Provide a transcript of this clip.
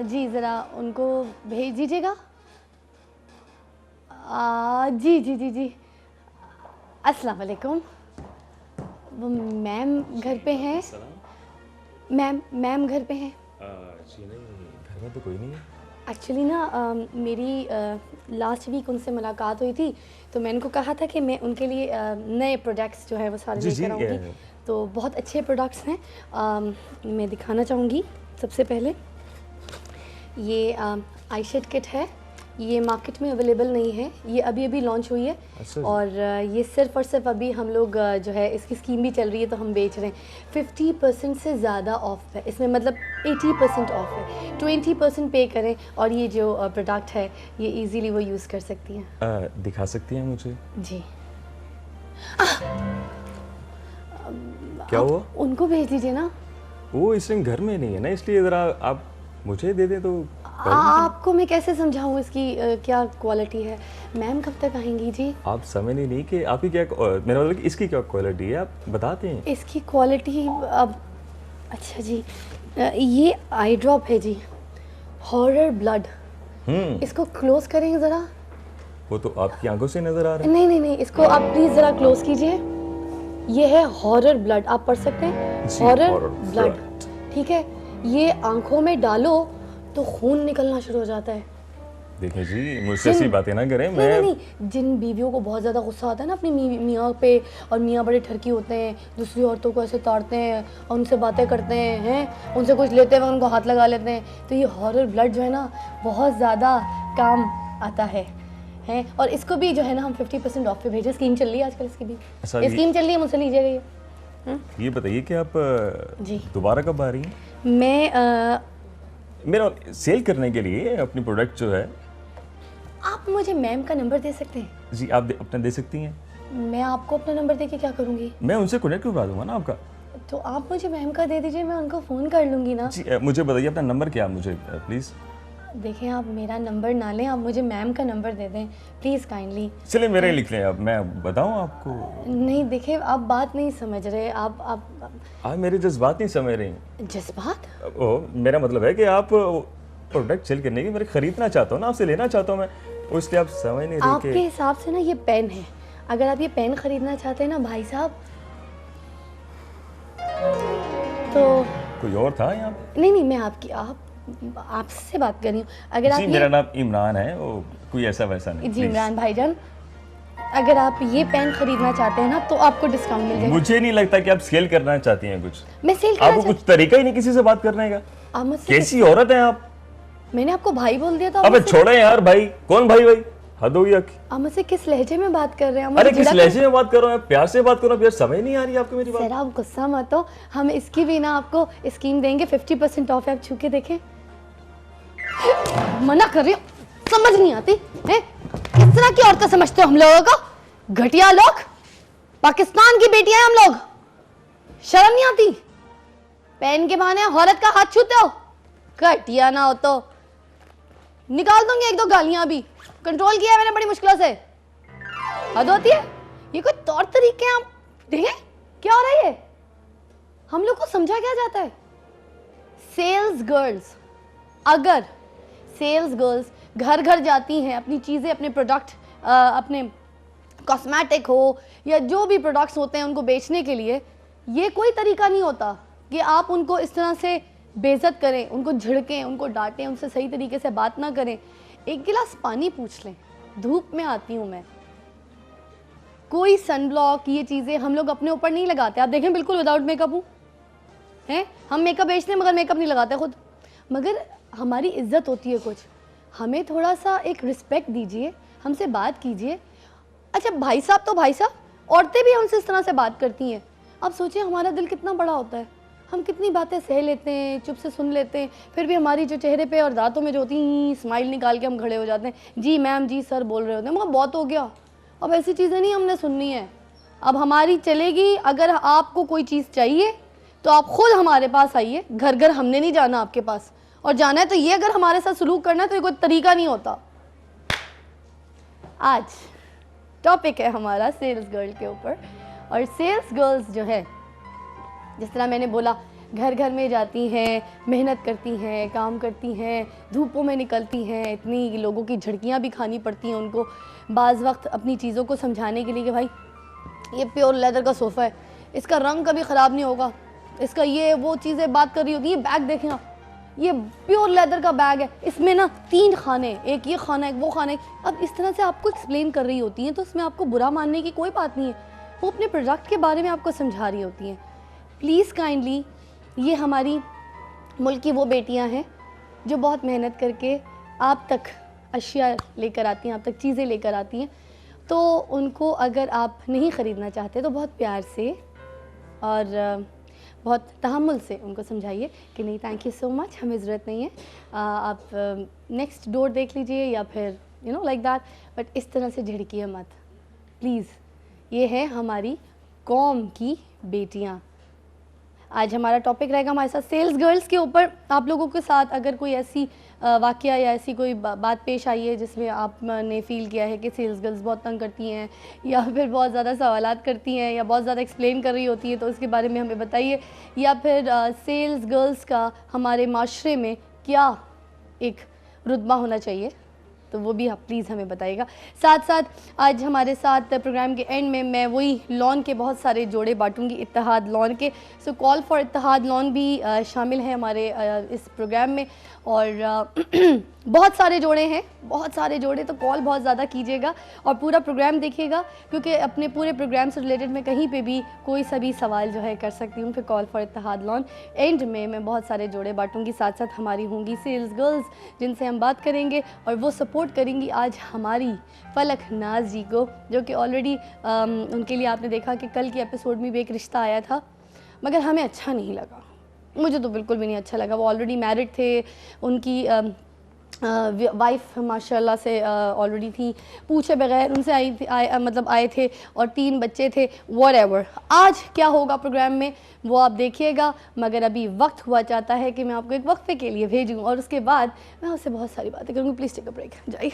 जी ज़रा उनको भेज दीजिएगा। जी जी जी जी। अस्सलाम वालेकुम। वो मैम घर पे हैं? मैम घर पे हैं? जी नहीं, घर में तो कोई नहीं है। एक्चुअली ना मेरी लास्ट वीक उनसे मुलाकात हुई थी, तो मैंने उनको कहा था कि मैं उनके लिए नए प्रोडक्ट्स जो है वो सारे जी जी लेकर आऊँगी। तो बहुत अच्छे प्रोडक्ट्स हैं, मैं दिखाना चाहूँगी। सबसे पहले ये आई शेड किट है। ये मार्केट में अवेलेबल नहीं है, ये अभी अभी लॉन्च हुई है। अच्छा जी। और ये सिर्फ़ और सिर्फ अभी हम लोग जो है इसकी स्कीम भी चल रही है तो हम बेच रहे हैं। 50% से ज़्यादा ऑफ है इसमें, मतलब 80% ऑफ है। 20% पे करें और ये जो प्रोडक्ट है ये इजीली वो यूज़ कर सकती हैं। दिखा सकती हैं मुझे? जी। क्या आप हुआ? उनको भेज दीजिए ना। वो इस टाइम घर में नहीं है ना, इसलिए ज़रा आप मुझे दे दें तो कर दीजिए। आपको मैं कैसे समझाऊं इसकी क्या क्वालिटी है। मैम कब तक आएंगी जी? आप समझ नहीं कि आपकी क्या मेरा मतलब कि इसकी क्या क्वालिटी है, आप बताते हैं। इसकी क्वालिटी अब अच्छा जी, ये आई ड्रॉप है जी, हॉरर ब्लड। इसको क्लोज करेंगे ज़रा। वो तो आपकी आंखों से नज़र आ रहा है। नहीं नहीं नहीं, इसको आप प्लीज़ ज़रा क्लोज कीजिए। ये है हॉरर ब्लड, आप पढ़ सकते हैं जी, हॉरर horror ब्लड। blood। ठीक है, ये आंखों में डालो तो खून निकलना शुरू हो जाता है। देखें जी, मुझसे ऐसी बातें ना करें। नहीं मैं नहीं नहीं, जिन बीवियों को बहुत ज़्यादा गुस्सा आता है ना अपनी मियाँ पे, और मियाँ बड़े ठरकी होते हैं, दूसरी औरतों को ऐसे ताड़ते हैं और उनसे बातें करते हैं, उनसे कुछ लेते हुए उनको हाथ लगा लेते हैं, तो ये हॉरर ब्लड जो है ना बहुत ज़्यादा काम आता है। और इसको भी जो है ना हम 50% ऑफ पे भेजे। स्कीम चल रही है आजकल इसकी भी। अच्छा, स्कीम चल रही है, मुझसे लीजिएगा ये। ये बताइए कि आप जी। दोबारा कब आ रही हैं? मैं मेरा सेल करने के लिए अपनी प्रोडक्ट जो है। आप मुझे मैम का नंबर दे सकते हैं? जी, आप अपना दे सकती हैं। मैं आपको अपना नंबर दे के क्या करूँगी? मैं उनसे कनेक्ट करवा दूंगा ना आपका। तो आप मुझे मैम का दे दीजिए, मैं उनको फ़ोन कर लूँगी ना। जी, मुझे बताइए अपना नंबर क्या है मुझे प्लीज़। देखें, आप मेरा नंबर ना लें, आप मुझे मैम का नंबर दे दें प्लीज़ काइंडली। चलिए मेरे लिख लें, अब मैं बताऊं आपको। नहीं देखिए, आप बात नहीं समझ रहे। आप मेरे जज्बात नहीं समझ रही। जज्बात? ओ, मेरा मतलब है कि आप प्रोडक्ट सेल करने की मेरे खरीदना चाहता हूँ ना, आपसे लेना चाहता हूँ मैं, वो इसलिए आप समझ नहीं रही आपके हिसाब से ना ये पेन है। अगर आप ये पेन खरीदना चाहते हैं ना भाई साहब, तो कोई और था यहाँ पे? नहीं नहीं, मैं आपसे बात कर रही हूँ। अगर आप जी, मेरा नाम इमरान है, वो कोई ऐसा वैसा नहीं। जी इमरान भाईजान, अगर आप ये पेन खरीदना चाहते हैं ना तो आपको डिस्काउंट मिल जाएगा। मुझे नहीं लगता कि आप सेल करना चाहती हैं कुछ। मैं सेल करना आपको कुछ तरीका ही नहीं किसी से बात करने का। आप मुझसे कैसी औरत है आप? मैंने आपको भाई बोल दिया था। अबे छोड़े यार, भाई कौन भाई? भाई हद हो गई आपकी। आप मुझसे किस लहजे में बात कर रहे हैं? अरे किस लहजे में बात कर रहा हूँ? प्यार से बात करो, प्यार समझ नहीं आ रही आपको मेरी बात। सर आप गुस्सा मत हो, हम इसकी भी ना आपको स्कीम देंगे 50% ऑफ है। आप छू के देखें। मना कर रही हूँ, समझ नहीं आती है? किस तरह की औरतें समझते हो हम लोगों को? घटिया लोग, पाकिस्तान की बेटियां हम लोग, शर्म नहीं आती? पेन के बहाने औरत का हाथ छूते हो? घटिया ना हो तो निकाल दूंगी एक दो गालियां भी। कंट्रोल किया है मैंने बड़ी मुश्किलों से। हद होती है। ये कोई तौर तरीके हैं? आप देखें क्या हो रहा है। हम लोग को समझा क्या जाता है? सेल्स गर्ल्स, अगर सेल्स गर्ल्स घर घर जाती हैं अपनी चीजें, अपने प्रोडक्ट, अपने कॉस्मेटिक हो या जो भी प्रोडक्ट्स होते हैं उनको बेचने के लिए, ये कोई तरीका नहीं होता कि आप उनको इस तरह से बेइज्जत करें, उनको झिड़कें, उनको डांटें, उनसे सही तरीके से बात ना करें। एक गिलास पानी पूछ लें, धूप में आती हूँ मैं। कोई सनब्लॉक, ये चीज़ें हम लोग अपने ऊपर नहीं लगाते। आप देखें बिल्कुल विदाउट मेकअप हूँ हैं। हम मेकअप बेचते हैं मगर मेकअप नहीं लगाते खुद। मगर हमारी इज्जत होती है कुछ, हमें थोड़ा सा एक रिस्पेक्ट दीजिए, हमसे बात कीजिए। अच्छा भाई साहब तो भाई साहब, औरतें भी हमसे इस तरह से बात करती हैं। आप सोचिए हमारा दिल कितना बड़ा होता है, हम कितनी बातें सह लेते हैं, चुप से सुन लेते हैं, फिर भी हमारी जो चेहरे पे और दांतों में जो होती है स्माइल निकाल के हम खड़े हो जाते हैं। जी मैम, जी सर बोल रहे होते हैं। मगर बहुत हो गया, अब ऐसी चीज़ें नहीं हमने सुननी है। अब हमारी चलेगी। अगर आपको कोई चीज़ चाहिए तो आप खुद हमारे पास आइए, घर घर हमने नहीं जाना आपके पास। और जाना है तो ये अगर हमारे साथ सलूक करना है तो ये कोई तरीका नहीं होता। आज टॉपिक है हमारा सेल्स गर्ल के ऊपर। और सेल्स गर्ल्स जो है, जिस तरह मैंने बोला, घर घर में जाती हैं, मेहनत करती हैं, काम करती हैं, धूपों में निकलती हैं, इतनी लोगों की झड़कियाँ भी खानी पड़ती हैं उनको बाज़ वक्त अपनी चीज़ों को समझाने के लिए कि भाई ये प्योर लेदर का सोफ़ा है, इसका रंग कभी ख़राब नहीं होगा, इसका ये वो चीज़ें बात कर रही होती है। ये बैग देखें आप, ये प्योर लेदर का बैग है, इसमें ना 3 खाने, एक ये खाना है, एक वो खाना है। अब इस तरह से आपको एक्सप्लेन कर रही होती हैं तो इसमें आपको बुरा मानने की कोई बात नहीं है, वो अपने प्रोडक्ट के बारे में आपको समझा रही होती हैं। प्लीज़ काइंडली, ये हमारी मुल्क की वो बेटियां हैं जो बहुत मेहनत करके आप तक अशिया लेकर आती हैं, आप तक चीज़ें लेकर आती हैं, तो उनको अगर आप नहीं ख़रीदना चाहते तो बहुत प्यार से और बहुत तहम्मुल से उनको समझाइए कि नहीं थैंक यू सो मच, हमें ज़रूरत नहीं है, आप नेक्स्ट डोर देख लीजिए या फिर you know like that, but इस तरह से झिड़किए मत प्लीज़। ये है हमारी कौम की बेटियां। आज हमारा टॉपिक रहेगा हमारे साथ सेल्स गर्ल्स के ऊपर। आप लोगों के साथ अगर कोई ऐसी वाक़या या ऐसी कोई बात पेश आई है जिसमें आपने फ़ील किया है कि सेल्स गर्ल्स बहुत तंग करती हैं या फिर बहुत ज़्यादा सवालात करती हैं या बहुत ज़्यादा एक्सप्लेन कर रही होती है, तो उसके बारे में हमें बताइए। या फिर सेल्स गर्ल्स का हमारे माशरे में क्या एक रुतबा होना चाहिए, तो वो भी आप प्लीज़ हमें बताइएगा। साथ साथ आज हमारे साथ प्रोग्राम के एंड में मैं वही लॉन के बहुत सारे जोड़े बांटूंगी, इत्तेहाद लॉन के। सो कॉल फॉर इत्तेहाद लॉन भी शामिल है हमारे इस प्रोग्राम में, और बहुत सारे जोड़े हैं, बहुत सारे जोड़े, तो कॉल बहुत ज़्यादा कीजिएगा और पूरा प्रोग्राम देखिएगा, क्योंकि अपने पूरे प्रोग्राम से रिलेटेड मैं कहीं पे भी कोई सा भी सवाल जो है कर सकती हूँ। फिर call for Ittehad lawn and में मैं बहुत सारे जोड़े बांटूंगी, साथ साथ हमारी होंगी सेल्स गर्ल्स जिनसे हम बात करेंगे और वो सपोर्ट करेंगी आज हमारी फलक नाज जी को, जो कि ऑलरेडी उनके लिए आपने देखा कि कल के एपिसोड में भी एक रिश्ता आया था, मगर हमें अच्छा नहीं लगा, मुझे तो बिल्कुल भी नहीं अच्छा लगा। वो ऑलरेडी मैरिड थे, उनकी वाइफ माशाल्लाह से ऑलरेडी थी, पूछे बगैर उनसे आए थे और 3 बच्चे थे। व्हाटएवर आज क्या होगा प्रोग्राम में वो आप देखिएगा, मगर अभी वक्त हुआ चाहता है कि मैं आपको एक वक्फे के लिए भेजूँ और उसके बाद मैं उससे बहुत सारी बातें करूँगी। प्लीज़ टेक अ ब्रेक, जाइए।